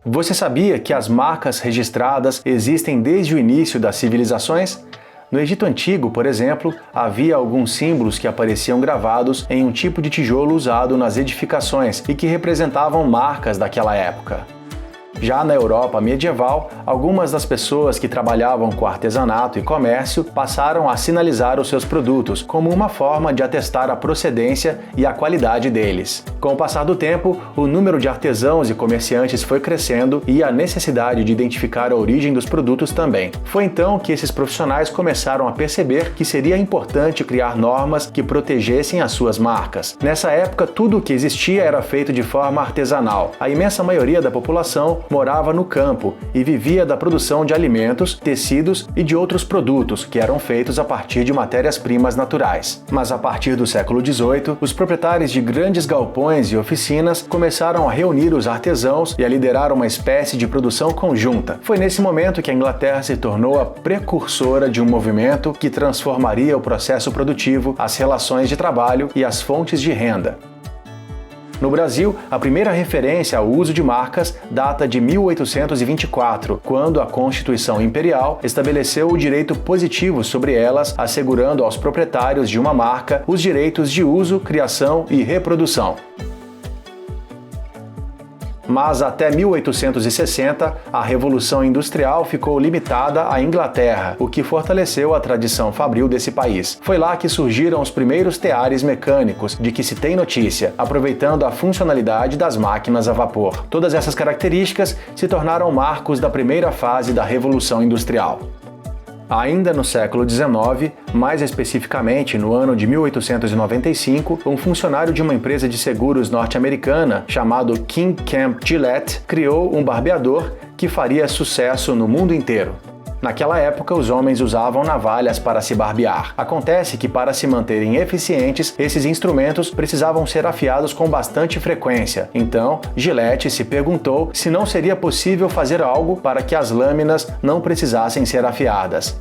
Você sabia que as marcas registradas existem desde o início das civilizações? No Egito Antigo, por exemplo, havia alguns símbolos que apareciam gravados em um tipo de tijolo usado nas edificações e que representavam marcas daquela época. Já na Europa medieval, algumas das pessoas que trabalhavam com artesanato e comércio passaram a sinalizar os seus produtos como uma forma de atestar a procedência e a qualidade deles. Com o passar do tempo, o número de artesãos e comerciantes foi crescendo e a necessidade de identificar a origem dos produtos também. Foi então que esses profissionais começaram a perceber que seria importante criar normas que protegessem as suas marcas. Nessa época, tudo o que existia era feito de forma artesanal. A imensa maioria da população morava no campo e vivia da produção de alimentos, tecidos e de outros produtos que eram feitos a partir de matérias-primas naturais. Mas a partir do século XVIII, os proprietários de grandes galpões e oficinas começaram a reunir os artesãos e a liderar uma espécie de produção conjunta. Foi nesse momento que a Inglaterra se tornou a precursora de um movimento que transformaria o processo produtivo, as relações de trabalho e as fontes de renda. No Brasil, a primeira referência ao uso de marcas data de 1824, quando a Constituição Imperial estabeleceu o direito positivo sobre elas, assegurando aos proprietários de uma marca os direitos de uso, criação e reprodução. Mas até 1860, a Revolução Industrial ficou limitada à Inglaterra, o que fortaleceu a tradição fabril desse país. Foi lá que surgiram os primeiros teares mecânicos, de que se tem notícia, aproveitando a funcionalidade das máquinas a vapor. Todas essas características se tornaram marcos da primeira fase da Revolução Industrial. Ainda no século XIX, mais especificamente no ano de 1895, um funcionário de uma empresa de seguros norte-americana chamado King Camp Gillette criou um barbeador que faria sucesso no mundo inteiro. Naquela época, os homens usavam navalhas para se barbear. Acontece que, para se manterem eficientes, esses instrumentos precisavam ser afiados com bastante frequência. Então, Gillette se perguntou se não seria possível fazer algo para que as lâminas não precisassem ser afiadas.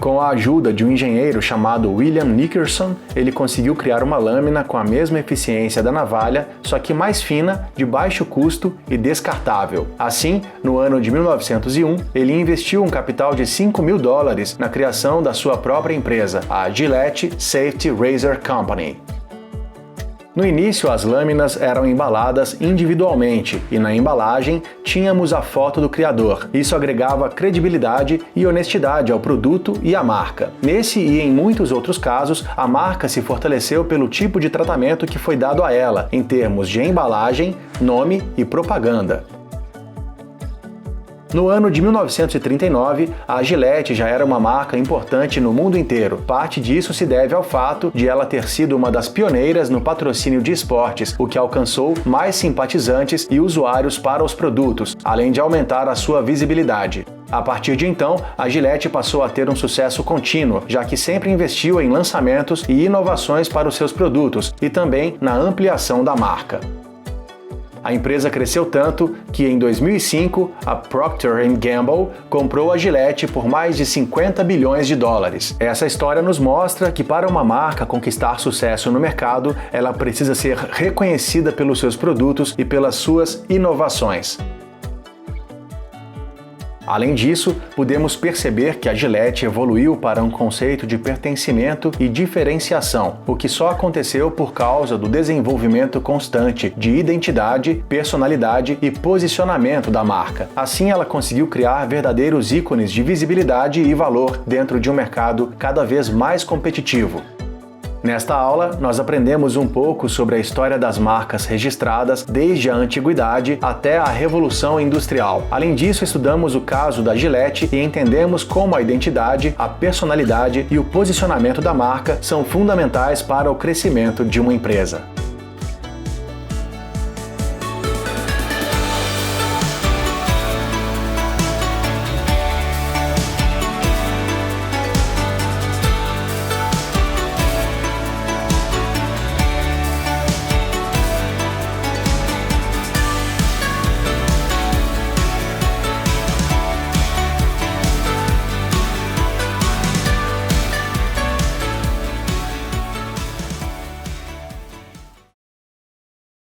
Com a ajuda de um engenheiro chamado William Nickerson, ele conseguiu criar uma lâmina com a mesma eficiência da navalha, só que mais fina, de baixo custo e descartável. Assim, no ano de 1901, ele investiu um capital de $5.000 na criação da sua própria empresa, a Gillette Safety Razor Company. No início, as lâminas eram embaladas individualmente e na embalagem tínhamos a foto do criador. Isso agregava credibilidade e honestidade ao produto e à marca. Nesse e em muitos outros casos, a marca se fortaleceu pelo tipo de tratamento que foi dado a ela, em termos de embalagem, nome e propaganda. No ano de 1939, a Gillette já era uma marca importante no mundo inteiro. Parte disso se deve ao fato de ela ter sido uma das pioneiras no patrocínio de esportes, o que alcançou mais simpatizantes e usuários para os produtos, além de aumentar a sua visibilidade. A partir de então, a Gillette passou a ter um sucesso contínuo, já que sempre investiu em lançamentos e inovações para os seus produtos e também na ampliação da marca. A empresa cresceu tanto que, em 2005, a Procter & Gamble comprou a Gillette por mais de $50 bilhões. Essa história nos mostra que, para uma marca conquistar sucesso no mercado, ela precisa ser reconhecida pelos seus produtos e pelas suas inovações. Além disso, podemos perceber que a Gillette evoluiu para um conceito de pertencimento e diferenciação, o que só aconteceu por causa do desenvolvimento constante de identidade, personalidade e posicionamento da marca. Assim, ela conseguiu criar verdadeiros ícones de visibilidade e valor dentro de um mercado cada vez mais competitivo. Nesta aula, nós aprendemos um pouco sobre a história das marcas registradas desde a antiguidade até a Revolução Industrial. Além disso, estudamos o caso da Gillette e entendemos como a identidade, a personalidade e o posicionamento da marca são fundamentais para o crescimento de uma empresa.